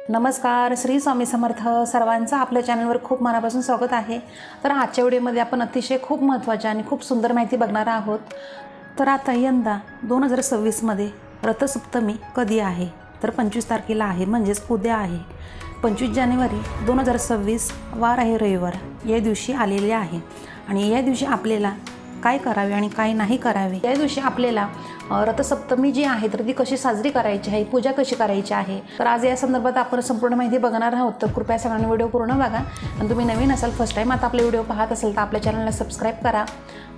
नमस्कार, श्री स्वामी समर्थ. सर्वांचं आपल्या चॅनलवर खूप मनापासून स्वागत आहे. तर आजच्या व्हिडिओमध्ये आपण अतिशय खूप महत्त्वाची आणि खूप सुंदर माहिती बघणार आहोत. तर आता यंदा 2026मध्ये रथसप्तमी कधी आहे? तर 25 तारखेला आहे, म्हणजेच उद्या आहे. 25 जानेवारी 2026 वार आहे रविवार. या दिवशी आलेले आहे आणि या दिवशी आपल्याला काय करावे आणि काय नाही करावे, या दिवशी आपल्याला रथसप्तमी जी आहे तर ती कशी साजरी करायची आहे, पूजा कशी करायची आहे, तर आज या संदर्भात आपण संपूर्ण माहिती बघणार आहोत. तर कृपया सगळ्यांनी व्हिडिओ पूर्ण बघा. आणि तुम्ही नवीन असाल, फर्स्ट टाईम आता आपले व्हिडिओ पाहत असेल तर आपल्या चॅनलला सबस्क्राईब करा,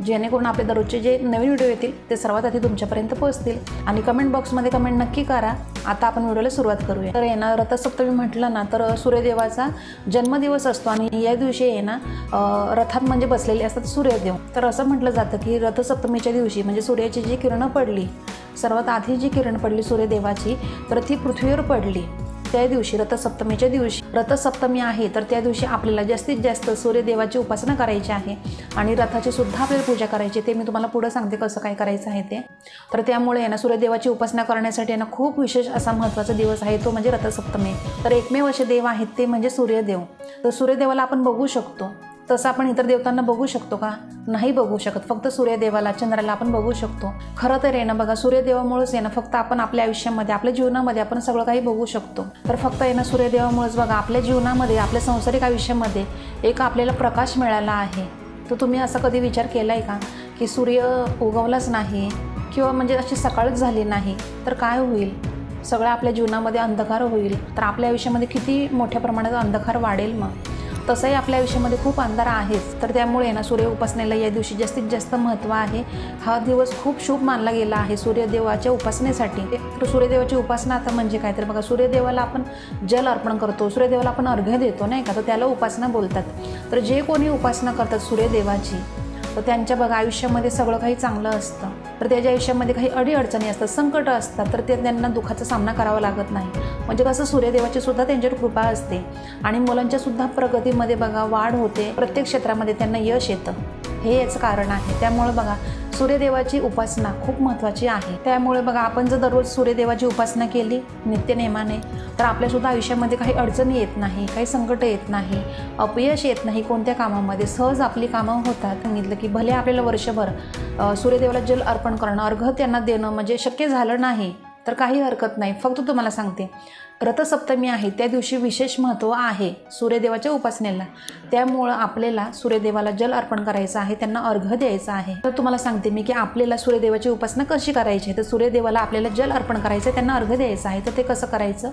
जेणेकरून आपले दररोजचे जे नवीन व्हिडिओ येतील ते सर्वात आधी तुमच्यापर्यंत पोहोचतील. आणि कमेंट बॉक्समध्ये कमेंट नक्की करा. आता आपण व्हिडिओला सुरुवात करूया. तर येणार रथसप्तमी म्हटलं ना तर सूर्यदेवाचा जन्मदिवस असतो आणि या दिवशी आहे ना रथात म्हणजे बसलेले असतात सूर्यदेव. तर असं म्हटलं जातं की रथसप्तमीच्या दिवशी म्हणजे सूर्याची जी किरणं पडली, सर्वात आधी जी किरण पडली सूर्यदेवाची तर ती पृथ्वीवर पडली. त्या दिवशी रथसप्तमीच्या दिवशी रथसप्तमी आहे तर त्या दिवशी आपल्याला जास्तीत जास्त सूर्यदेवाची उपासना करायची आहे आणि रथाची सुद्धा आपल्याला पूजा करायची. ते मी तुम्हाला पुढे सांगते कसं काय करायचं आहे ते. तर त्यामुळे आहे ना सूर्यदेवाची उपासना करण्यासाठी आहे ना खूप विशेष असा महत्त्वाचा दिवस आहे तो म्हणजे रथसप्तमी. तर एकमेव असे देव आहेत ते म्हणजे सूर्यदेव. तर सूर्यदेवाला आपण बघू शकतो, तसं आपण इतर देवतांना बघू शकतो का? नाही बघू शकत. फक्त सूर्यदेवाला, चंद्राला आपण बघू शकतो. खरं तर आहे ना बघा, सूर्यदेवामुळेच आहे ना फक्त आपण आपल्या आयुष्यामध्ये, आपल्या जीवनामध्ये आपण सगळं काही बघू शकतो. तर फक्त आहे ना सूर्यदेवामुळेच बघा आपल्या जीवनामध्ये, आपल्या सांसारिक आयुष्यामध्ये एक आपल्याला प्रकाश मिळाला आहे. तर तुम्ही असा कधी विचार केला आहे का की सूर्य उगवलाच नाही किंवा म्हणजे अशी सकाळच झाली नाही तर काय होईल? सगळं आपल्या जीवनामध्ये अंधकार होईल. तर आपल्या आयुष्यामध्ये किती मोठ्या प्रमाणात अंधकार वाढेल. मग तसंही आपल्या आयुष्यामध्ये खूप अंधार आहेच. तर त्यामुळे ना सूर्य उपासनेला या दिवशी जास्तीत जास्त महत्त्व आहे. हा दिवस खूप शुभ मानला गेला आहे सूर्यदेवाच्या उपासनेसाठी. तर सूर्यदेवाची उपासना आता म्हणजे काय? तर बघा, सूर्यदेवाला आपण जल अर्पण करतो, सूर्यदेवाला आपण अर्घ्य देतो नाही का, तर त्याला उपासना बोलतात. तर जे कोणी उपासना करतात सूर्यदेवाची तर त्यांच्या बघा आयुष्यामध्ये सगळं काही चांगलं असतं. तर त्याच्या आयुष्यामध्ये काही अडीअडचणी असतात, संकट असतात, तर ते त्यांना दुःखाचा सामना करावा लागत नाही. म्हणजे कसं सूर्यदेवाची सुद्धा त्यांच्यावर कृपा असते आणि मुलांच्या सुद्धा प्रगतीमध्ये बघा वाढ होते. प्रत्येक क्षेत्रामध्ये त्यांना यश येतं. हे याचं कारण आहे. त्यामुळे बघा सूर्यदेवाची उपासना खूप महत्त्वाची आहे. त्यामुळे बघा आपण जर दररोज सूर्यदेवाची उपासना केली नित्यनेमाने तर आपल्यासुद्धा आयुष्यामध्ये काही अडचणी येत नाही, काही संकट येत नाही, अपयश येत नाही कोणत्या कामामध्ये. सहज आपली कामं होतात. सांगितलं की भले आपल्याला वर्षभर सूर्यदेवाला जल अर्पण करणं, अर्घ्य त्यांना देणं म्हणजे शक्य झालं नाही तर काही हरकत नाही. फक्त तुम्हाला सांगते रथसप्तमी आहे त्या दिवशी विशेष महत्त्व आहे सूर्यदेवाच्या उपासनेला. त्यामुळं आपल्याला सूर्यदेवाला जल अर्पण करायचं आहे, त्यांना अर्घ्य द्यायचं आहे. तर तुम्हाला सांगते मी की आपल्याला सूर्यदेवाची उपासना कशी करायची आहे. तर सूर्यदेवाला आपल्याला जल अर्पण करायचं आहे, त्यांना अर्घ्य द्यायचं आहे. तर ते कसं करायचं?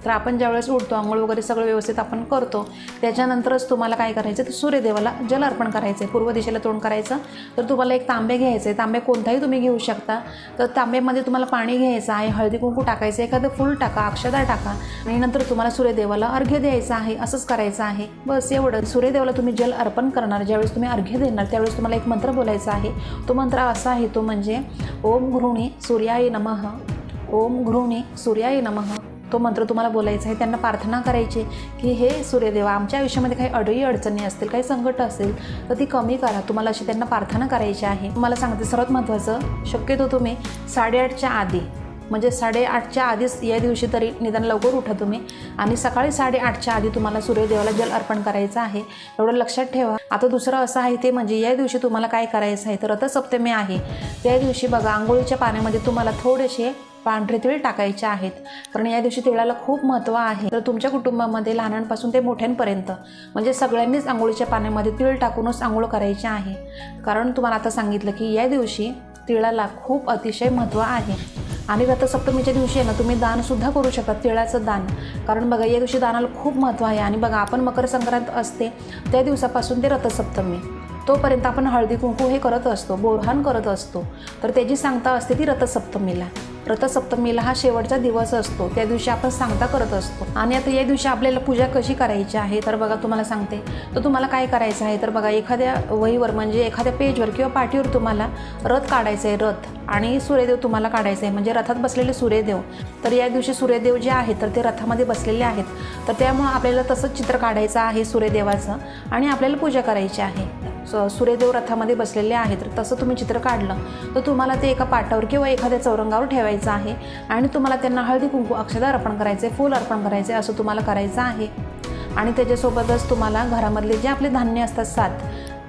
तर आपण ज्यावेळेस उठतो, आंघोळ वगैरे सगळं व्यवस्थित आपण करतो, त्याच्यानंतरच तुम्हाला काय करायचं तर सूर्यदेवाला जल अर्पण करायचं आहे. पूर्व दिशेला तोंड करायचं. तर तुम्हाला एक तांबे घ्यायचं आहे, तांबे कोणताही तुम्ही घेऊ शकता. तर तांब्यामध्ये तुम्हाला पाणी घ्यायचं आहे, हळदी कुंकू टाकायचं, एखादं फूल टाका, अक्षदा टाका आणि नंतर तुम्हाला सूर्यदेवाला अर्घ्य द्यायचं आहे. असंच करायचं आहे, बस एवढं. सूर्यदेवाला तुम्ही जल अर्पण करणार, ज्यावेळेस तुम्ही अर्घ्य देणार त्यावेळेस तुम्हाला एक मंत्र बोलायचा आहे. तो मंत्र असा आहे, तो म्हणजे ओम घृणी सूर्याय नमः, ओम घृणी सूर्याय नमः. तो मंत्र तुम्हाला बोलायचा आहे. त्यांना प्रार्थना करायची की हे सूर्यदेवा, आमच्या आयुष्यामध्ये काही अडचणी असतील, काही संकट असेल तर ती कमी करा. तुम्हाला अशी त्यांना प्रार्थना करायची आहे. तुम्हाला सांगते सर्वात महत्त्वाचं, शक्यतो तुम्ही 8:30च्या आधी म्हणजे 8:30च्या आधीच या दिवशी तरी निदान लवकर उठा तुम्ही आणि सकाळी 8:30च्या आधी तुम्हाला सूर्यदेवाला जल अर्पण करायचं आहे. एवढं लक्षात ठेवा. आता दुसरं असं आहे ते म्हणजे या दिवशी तुम्हाला काय करायचं आहे तर रथसप्तमी आहे त्या दिवशी बघा आंघोळीच्या पाण्यामध्ये तुम्हाला थोडेसे पांढरे तीळ टाकायचे आहेत. कारण या दिवशी तिळाला खूप महत्त्व आहे. तर तुमच्या कुटुंबामध्ये लहानांपासून ते मोठ्यांपर्यंत म्हणजे सगळ्यांनीच आंघोळीच्या पाण्यामध्ये तीळ टाकूनच आंघोळ करायची आहे. कारण तुम्हाला आता सांगितलं की या दिवशी तिळाला खूप अतिशय महत्त्व आहे. आणि रथसप्तमीच्या दिवशी आहे ना तुम्ही दानसुद्धा करू शकता, तिळाचं दान. कारण बघा या दिवशी दानाला खूप महत्त्व आहे. आणि बघा आपण मकर संक्रांत असते त्या दिवसापासून ते रथसप्तमी तोपर्यंत आपण हळदी कुंकू हे करत असतो, बोरहान करत असतो. तर त्याची सांगता असते ती रथसप्तमीला. रथसप्तमीला हा शेवटचा दिवस असतो, त्या दिवशी आपण सांगता करत असतो. आणि आता या दिवशी आपल्याला पूजा कशी करायची आहे तर बघा तुम्हाला सांगते. तर तुम्हाला काय करायचं आहे तर बघा एखाद्या वहीवर म्हणजे एखाद्या पेजवर किंवा पाटीवर तुम्हाला रथ काढायचं आहे, रथ. आणि सूर्यदेव तुम्हाला काढायचं आहे म्हणजे रथात बसलेले सूर्यदेव. तर या दिवशी सूर्यदेव जे आहेत तर ते रथामध्ये बसलेले आहेत. तर त्यामुळं आपल्याला तसंच चित्र काढायचं आहे सूर्यदेवाचं आणि आपल्याला पूजा करायची आहे. सूर्यदेव रथामध्ये बसलेले आहेत, तर तसं तुम्ही चित्र काढलं तर तुम्हाला ते एका पाटावर किंवा एखाद्या चौरंगावर ठेवायचं आहे आणि तुम्हाला त्यांना हळदी कुंकू अक्षदा अर्पण करायचे, फूल अर्पण करायचे, असं तुम्हाला करायचं आहे. आणि त्याच्यासोबतच तुम्हाला घरामधले जे आपले धान्य असतात 7,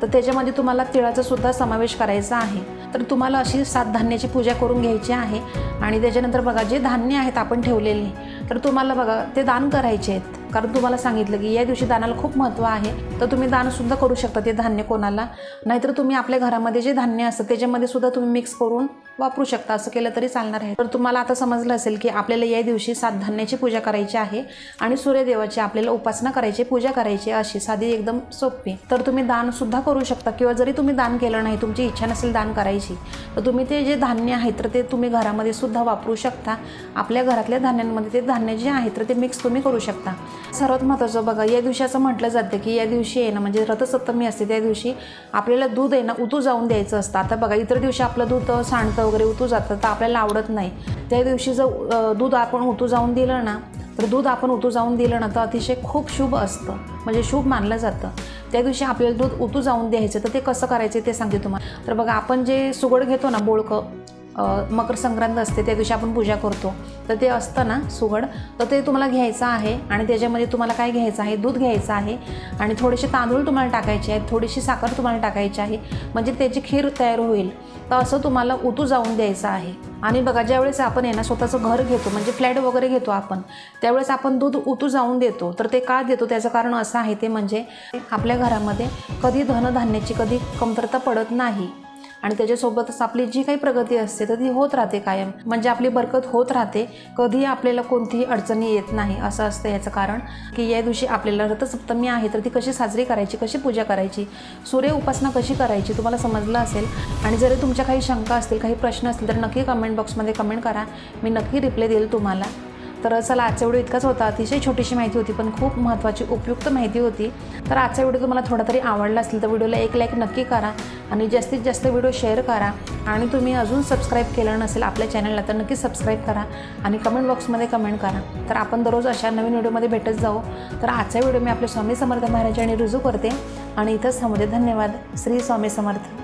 तर त्याच्यामध्ये तुम्हाला तिळाचा सुद्धा समावेश करायचा आहे. तर तुम्हाला अशी 7 धान्याची पूजा करून घ्यायची आहे. आणि त्याच्यानंतर बघा जे धान्य आहेत आपण ठेवलेले, तर तुम्हाला बघा ते दान करायचे आहेत. कारण तुम्हाला सांगितलं की या दिवशी दानाला खूप महत्त्व आहे, तर तुम्ही दानसुद्धा करू शकता ते धान्य कोणाला. नाहीतर तुम्ही आपल्या घरामध्ये जे धान्य असतं त्याच्यामध्ये सुद्धा तुम्ही मिक्स करून वापरू शकता, असं केलं तरी चालणार आहे. तर तुम्हाला आता समजलं असेल की आपल्याला या दिवशी 7 धान्याची पूजा करायची आहे आणि सूर्यदेवाची आपल्याला उपासना करायची, पूजा करायची, अशी साधी एकदम सोपी. तर तुम्ही दानसुद्धा करू शकता किंवा जरी तुम्ही दान केलं नाही, तुमची इच्छा नसेल दान करायची, तर तुम्ही ते जे धान्य आहे तर ते तुम्ही घरामध्ये सुद्धा वापरू शकता. आपल्या घरातल्या धान्यांमध्ये ते धान्य जे आहे तर ते मिक्स तुम्ही करू शकता. सर्वात महत्त्वाचं बघा, या दिवशी असं म्हटलं जातं की या दिवशी आहे ना, म्हणजे रथसप्तमी असते त्या दिवशी आपल्याला दूध आहे ना उतू जाऊन द्यायचं असतं. आता बघा इतर दिवशी आपलं दूध सांडतं वगैरे, उतू जातं, तर आपल्याला आवडत नाही. त्या दिवशी जर दूध आपण उतू जाऊन दिलं ना, तर अतिशय खूप शुभ असतं, म्हणजे शुभ मानलं जातं. त्या दिवशी आपल्याला दूध उतू जाऊन द्यायचं. तर ते कसं करायचं ते सांगते तुम्हाला. तर बघा आपण जे सुगड घेतो ना, बोळकं, मकर संक्रांत असते त्या दिवशी आपण पूजा करतो, तर ते असतं ना सुगड, तर ते तुम्हाला घ्यायचं आहे. आणि त्याच्यामध्ये तुम्हाला काय घ्यायचं आहे, दूध घ्यायचं आहे आणि थोडेसे तांदूळ तुम्हाला टाकायचे आहेत, थोडीशी साखर तुम्हाला टाकायची आहे, म्हणजे त्याची खीर तयार होईल. तर असं तुम्हाला उतू जाऊन द्यायचं आहे. आणि बघा ज्यावेळेस आपण आहे ना स्वतःचं घर घेतो, म्हणजे फ्लॅट वगैरे घेतो आपण, त्यावेळेस आपण दूध उतू जाऊन देतो. तर ते का देतो त्याचं कारण असं आहे, ते म्हणजे आपल्या घरामध्ये कधी धनधान्याची कधी कमतरता पडत नाही. आणि त्याच्यासोबतच आपली जी काही प्रगती असते तर ती होत राहते कायम, म्हणजे आपली बरकत होत राहते, कधी आपल्याला कोणतीही अडचणी येत नाही. असं असतं याचं कारण की या दिवशी आपल्याला रथसप्तमी आहे, तर ती कशी साजरी करायची, कशी पूजा करायची, सूर्य उपासना कशी करायची तुम्हाला समजलं असेल. आणि जरी तुमच्या काही शंका असतील, काही प्रश्न असतील, तर नक्की कमेंट बॉक्समध्ये कमेंट करा, मी नक्की रिप्लाय देईल तुम्हाला. तर चला, आजचा व्हिडिओ इतकाच होता. अतिशय छोटीशी माहिती होती, पण खूप महत्त्वाची उपयुक्त माहिती होती. तर आजचा व्हिडिओ तुम्हाला थोडा तरी आवडला असेल तर व्हिडिओला एक लाईक नक्की करा आणि जास्तीत जास्त व्हिडिओ शेअर करा. आणि तुम्ही अजून सबस्क्राईब केलं नसेल आपल्या चॅनलला तर नक्की सबस्क्राईब करा आणि कमेंट बॉक्समध्ये कमेंट करा. तर आपण दररोज अशा नवीन व्हिडिओमध्ये भेटत जाऊ. तर आजचा व्हिडिओ मी आपले स्वामी समर्थ महाराजांनी रुजू करते आणि इथंच थांबते. धन्यवाद. श्री स्वामी समर्थ.